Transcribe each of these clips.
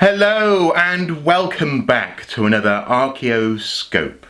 Hello and welcome back to another Archaeo-Scope.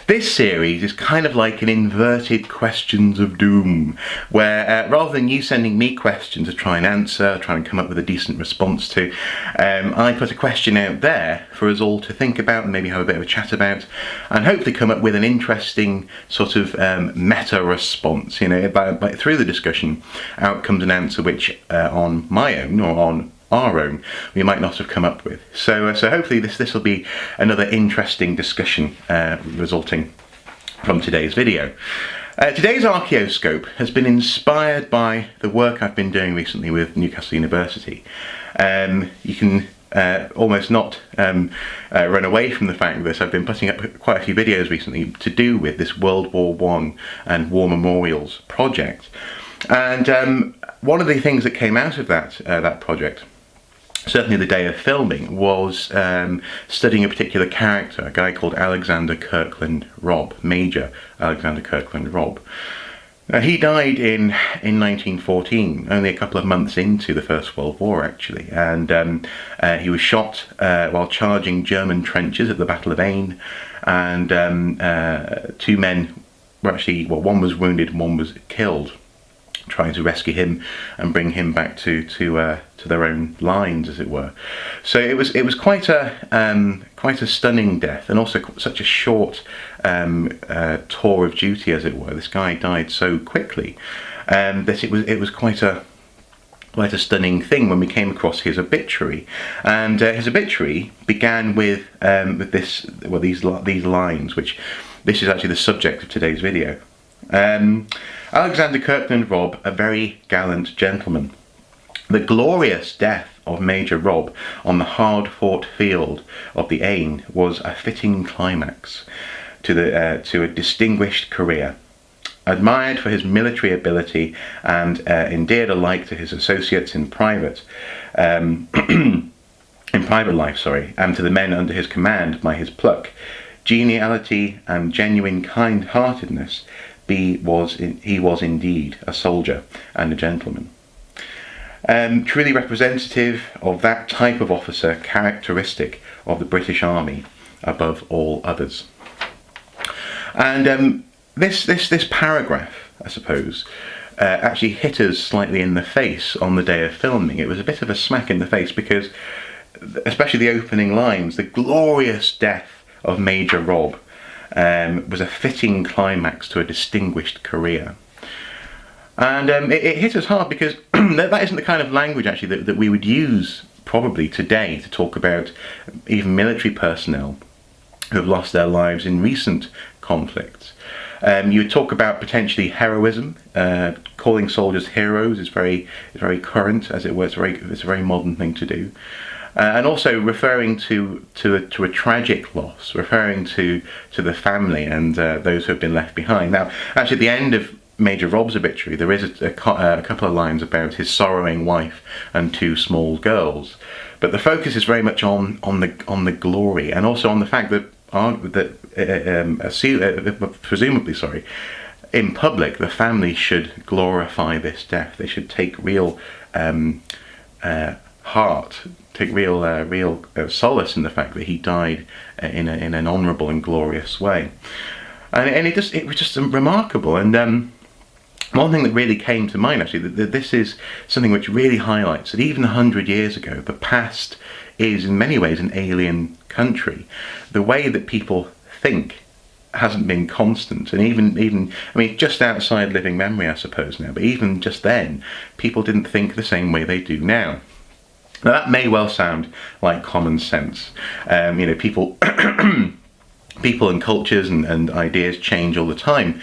This series is kind of like an inverted questions of doom, where rather than you sending me questions to try and answer, try and come up with a decent response to, I put a question out there for us all to think about and maybe have a bit of a chat about, and hopefully come up with an interesting sort of meta response. Through the discussion, out comes an answer which on my own or on our own we might not have come up with. So hopefully this will be another interesting discussion resulting from today's video. Today's Archaeo-Scope has been inspired by the work I've been doing recently with Newcastle University. You can almost not run away from the fact that I've been putting up quite a few videos recently to do with this World War I and War Memorials project. And one of the things that came out of that project, certainly the day of filming, was studying a particular character, a guy called Kirkland Rob, Major Alexander Kirkland Rob. He died in 1914, only a couple of months into the First World War actually, and he was shot while charging German trenches at the Battle of Aisne, and two men were actually, well, one was wounded and one was killed, trying to rescue him and bring him back to their own lines, as it were. So it was quite a stunning death, and also such a short tour of duty, as it were. This guy died so quickly that it was quite a stunning thing when we came across his obituary. And his obituary began with these lines, which this is actually the subject of today's video. Alexander Kirkland Rob, a very gallant gentleman. The glorious death of Major Rob on the hard-fought field of the Aisne was a fitting climax to a distinguished career. Admired for his military ability and endeared alike to his associates in private life, and to the men under his command by his pluck, geniality and genuine kind-heartedness, he was indeed a soldier and a gentleman. Truly representative of that type of officer characteristic of the British Army above all others. And this paragraph, I suppose, actually hit us slightly in the face on the day of filming. It was a bit of a smack in the face because, especially the opening lines, the glorious death of Major Rob was a fitting climax to a distinguished career. And it hit us hard because that isn't the kind of language actually that we would use probably today to talk about even military personnel who have lost their lives in recent conflicts. You would talk about potentially heroism. Calling soldiers heroes is very current, as it were. It's a very modern thing to do. And also referring to a tragic loss, referring to the family and those who have been left behind. Now, actually, at the end of Major Rob's obituary, there is a couple of lines about his sorrowing wife and two small girls, but the focus is very much on the glory, and also on the fact that presumably, in public, the family should glorify this death. They should take real real solace in the fact that he died in an honourable and glorious way, and it was just remarkable. And one thing that really came to mind actually, that this is something which really highlights that even 100 years ago, the past is in many ways an alien country. The way that people think hasn't been constant, and even I mean, just outside living memory, I suppose now, but even just then, people didn't think the same way they do now. Now that may well sound like common sense. People people and cultures and ideas change all the time.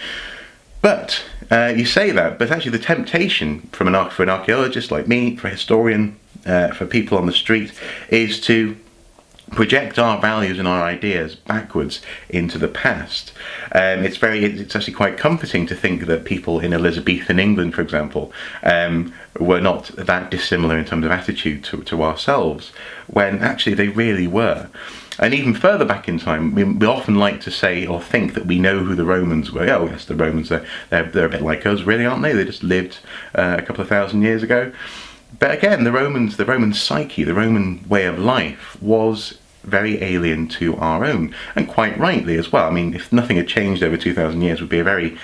But you say that, but actually the temptation for an archaeologist like me, for a historian, for people on the street, is to project our values and our ideas backwards into the past. It's actually quite comforting to think that people in Elizabethan England, for example, were not that dissimilar in terms of attitude to ourselves, when actually they really were. And even further back in time, we often like to say or think that we know who the Romans were. Oh yes, the Romans, they're a bit like us, really, aren't they? They just lived a couple of thousand years ago. But again, the Roman psyche, the Roman way of life was very alien to our own, and quite rightly as well. I mean, if nothing had changed over 2,000 years, it would be a very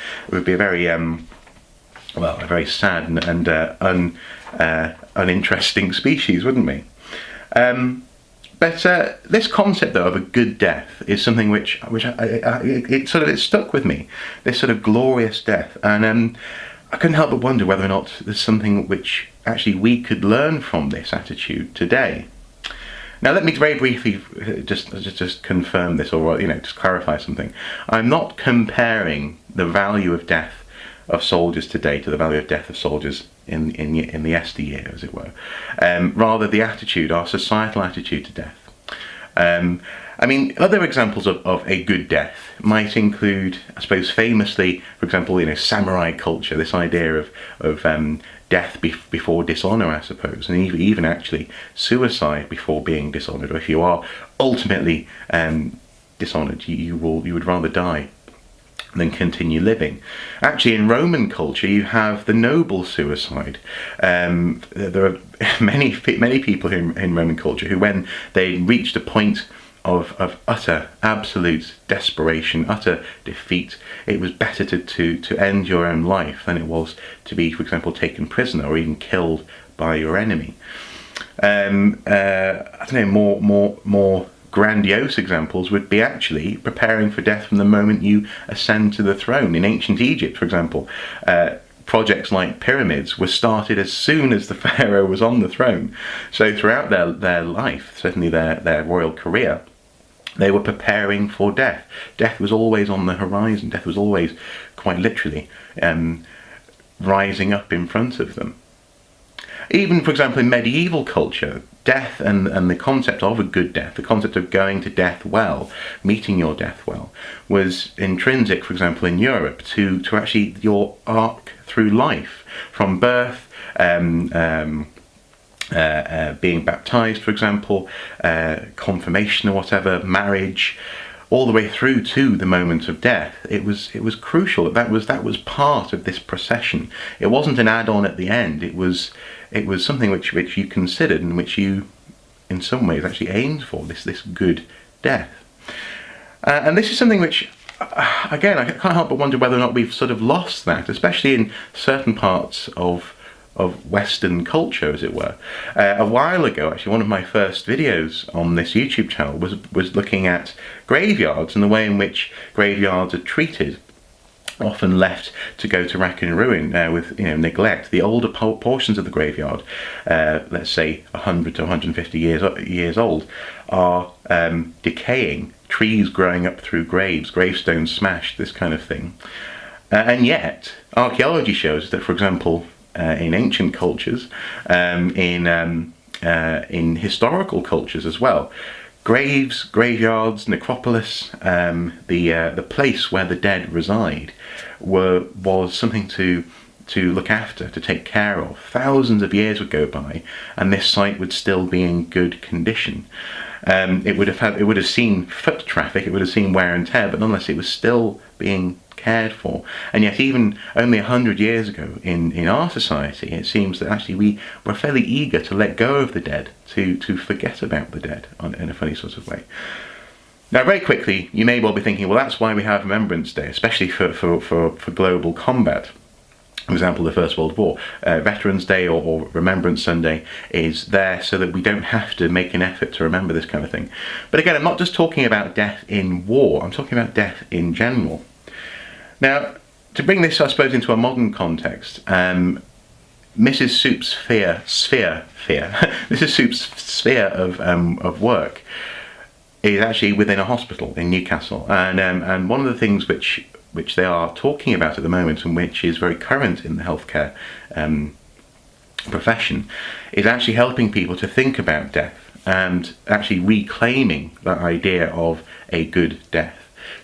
well, a very sad and uninteresting species, wouldn't we? But this concept, though, of a good death is something which it stuck with me. This sort of glorious death, and I couldn't help but wonder whether or not there's something which actually we could learn from this attitude today. Now, let me very briefly just confirm this, or just clarify something. I'm not comparing the value of death of soldiers today to the value of death of soldiers in the yesteryear, as it were. Rather, the attitude, our societal attitude to death. I mean, other examples of a good death might include, I suppose, famously, for example, samurai culture. This idea of death before dishonor, I suppose, and even actually suicide before being dishonored. Or if you are ultimately dishonored, you would rather die than continue living. Actually, in Roman culture, you have the noble suicide. There are many people in Roman culture who, when they reached a point of utter, absolute desperation, utter defeat, it was better to end your own life than it was to be, for example, taken prisoner or even killed by your enemy. I don't know, more grandiose examples would be actually preparing for death from the moment you ascend to the throne. In ancient Egypt, for example, projects like pyramids were started as soon as the pharaoh was on the throne. So throughout their life, certainly their royal career, they were preparing for death. Death was always on the horizon. Death was always, quite literally, rising up in front of them. Even, for example, in medieval culture, death and the concept of a good death, the concept of going to death well, meeting your death well, was intrinsic, for example, in Europe, to actually your arc through life, from birth, being baptized, for example, confirmation or whatever, marriage, all the way through to the moment of death. It was crucial that was part of this procession. It wasn't an add-on at the end. It was something which you considered and which you, in some ways, actually aimed for. This good death, and this is something which, again, I can't help but wonder whether or not we've sort of lost that, especially in certain parts of Western culture, as it were. A while ago, actually, one of my first videos on this YouTube channel was looking at graveyards and the way in which graveyards are treated, often left to go to rack and ruin with neglect. The older portions of the graveyard, let's say 100 to 150 years old, are decaying, trees growing up through graves, gravestones smashed, this kind of thing. And yet, archaeology shows that, for example, in ancient cultures, in historical cultures as well, graves, graveyards, necropolis, the place where the dead reside, was something to look after, to take care of. Thousands of years would go by, and this site would still be in good condition. It would have seen foot traffic, it would have seen wear and tear, but nonetheless, it was still being cared for. And yet, even only 100 years ago in our society, it seems that actually we were fairly eager to let go of the dead, to forget about the dead in a funny sort of way. Now, very quickly, you may well be thinking, well, that's why we have Remembrance Day, especially for global combat. For example, the First World War. Veterans Day or Remembrance Sunday is there so that we don't have to make an effort to remember this kind of thing. But again, I'm not just talking about death in war, I'm talking about death in general. Now, to bring this, I suppose, into a modern context, Mrs. Soup's Mrs. Soup's sphere of work is actually within a hospital in Newcastle, and one of the things which they are talking about at the moment, and which is very current in the healthcare profession, is actually helping people to think about death and actually reclaiming that idea of a good death,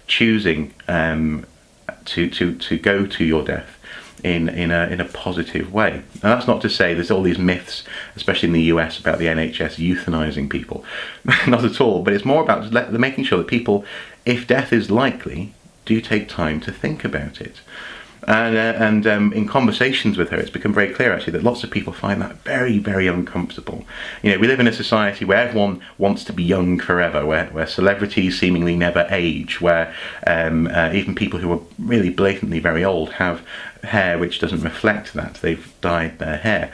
choosing to go to your death in a positive way. And that's not to say there's all these myths, especially in the US, about the NHS euthanizing people. Not at all. But it's more about making sure that people, if death is likely, do take time to think about it. And in conversations with her, it's become very clear actually that lots of people find that very, very uncomfortable. You know, we live in a society where everyone wants to be young forever, where celebrities seemingly never age, where even people who are really blatantly very old have hair which doesn't reflect that. They've dyed their hair.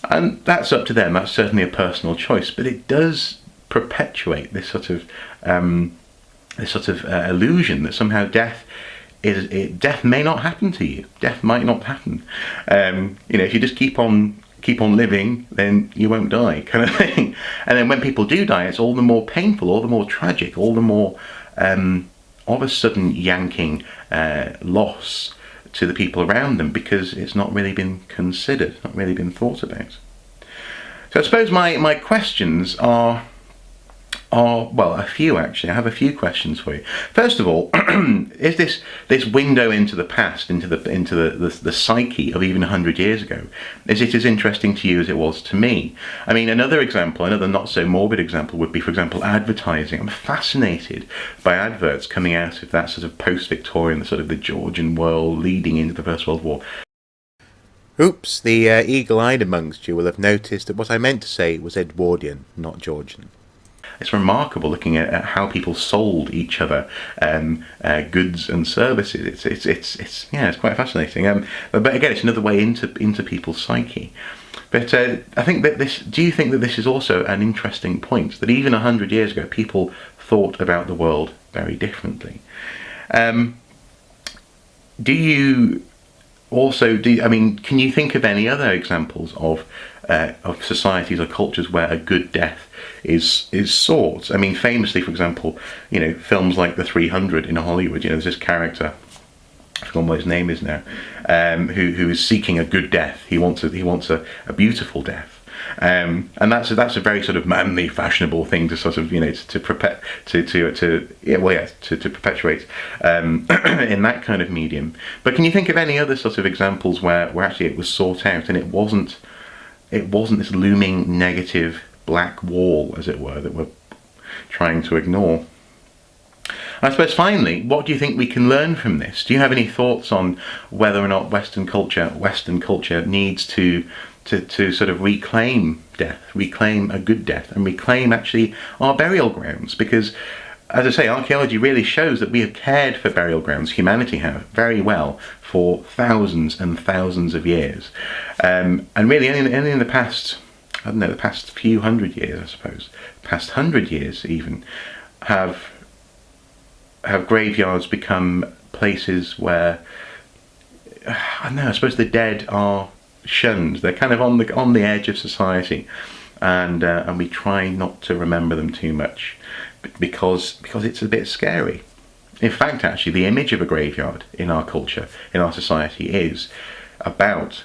And that's up to them. That's certainly a personal choice, but it does perpetuate this sort of illusion that somehow death may not happen to you. Death might not happen. You know, if you just keep on living, then you won't die, kind of thing. And then when people do die, it's all the more painful, all the more tragic, all the more of a sudden yanking loss to the people around them, because it's not really been considered, not really been thought about. So I suppose my questions are well, a few actually. I have a few questions for you. First of all, is this window into the past, into the psyche of even 100 years ago, is it as interesting to you as it was to me? I mean, another not so morbid example would be, for example, advertising. I'm fascinated by adverts coming out of that sort of post-Victorian, sort of the Georgian world leading into the First World War. Oops, the eagle-eyed amongst you will have noticed that what I meant to say was Edwardian, not Georgian. It's remarkable looking at how people sold each other goods and services. It's quite fascinating. But again, it's another way into people's psyche. But I think that do you think that this is also an interesting point, that even 100 years ago people thought about the world very differently? Do you also can you think of any other examples of societies or cultures where a good death is sought? I mean, famously, for example, you know, films like The 300 in Hollywood. You know, there's this character, I've forgotten what his name is now, who is seeking a good death. He wants a beautiful death. And that's a very sort of manly, fashionable thing to sort of, you know, to perpetuate in that kind of medium. But can you think of any other sort of examples where actually it was sought out and it wasn't this looming negative black wall, as it were, that we're trying to ignore? I suppose finally, what do you think we can learn from this? Do you have any thoughts on whether or not Western culture needs to sort of reclaim death, reclaim a good death, and reclaim actually our burial grounds? Because, as I say, archaeology really shows that we have cared for burial grounds, humanity have, very well for thousands and thousands of years. And really only in the past, I don't know, the past few hundred years, I suppose, past 100 years even, have graveyards become places where, I don't know, I suppose the dead are shunned. They're kind of on the edge of society, and we try not to remember them too much because it's a bit scary. In fact, actually, the image of a graveyard in our culture, in our society, is about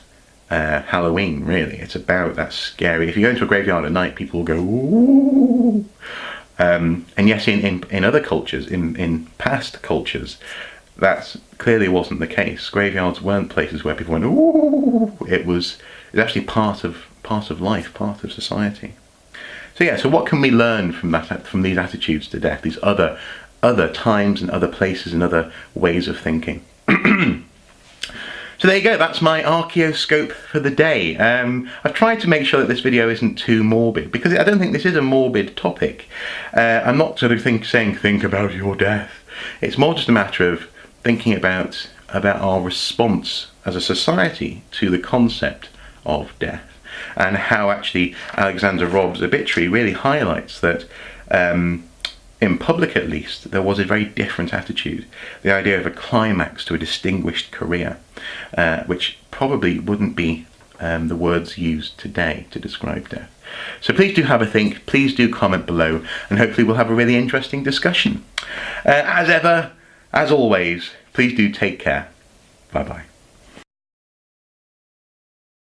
Halloween, really. It's about that scary. If you go into a graveyard at night, people will go, ooh. And yes, in other cultures, in past cultures, that clearly wasn't the case. Graveyards weren't places where people went, ooh. It was actually part of life, part of society. So yeah, so what can we learn from these attitudes to death, these other times and other places and other ways of thinking? So there you go, that's my Archaeo-Scope for the day. I've tried to make sure that this video isn't too morbid, because I don't think this is a morbid topic. I'm not sort of saying think about your death. It's more just a matter of thinking about our response as a society to the concept of death, and how actually Alexander Rob's obituary really highlights that in public at least, there was a very different attitude. The idea of a climax to a distinguished career, which probably wouldn't be the words used today to describe death. So please do have a think, please do comment below, and hopefully we'll have a really interesting discussion. As ever, as always, please do take care. Bye bye.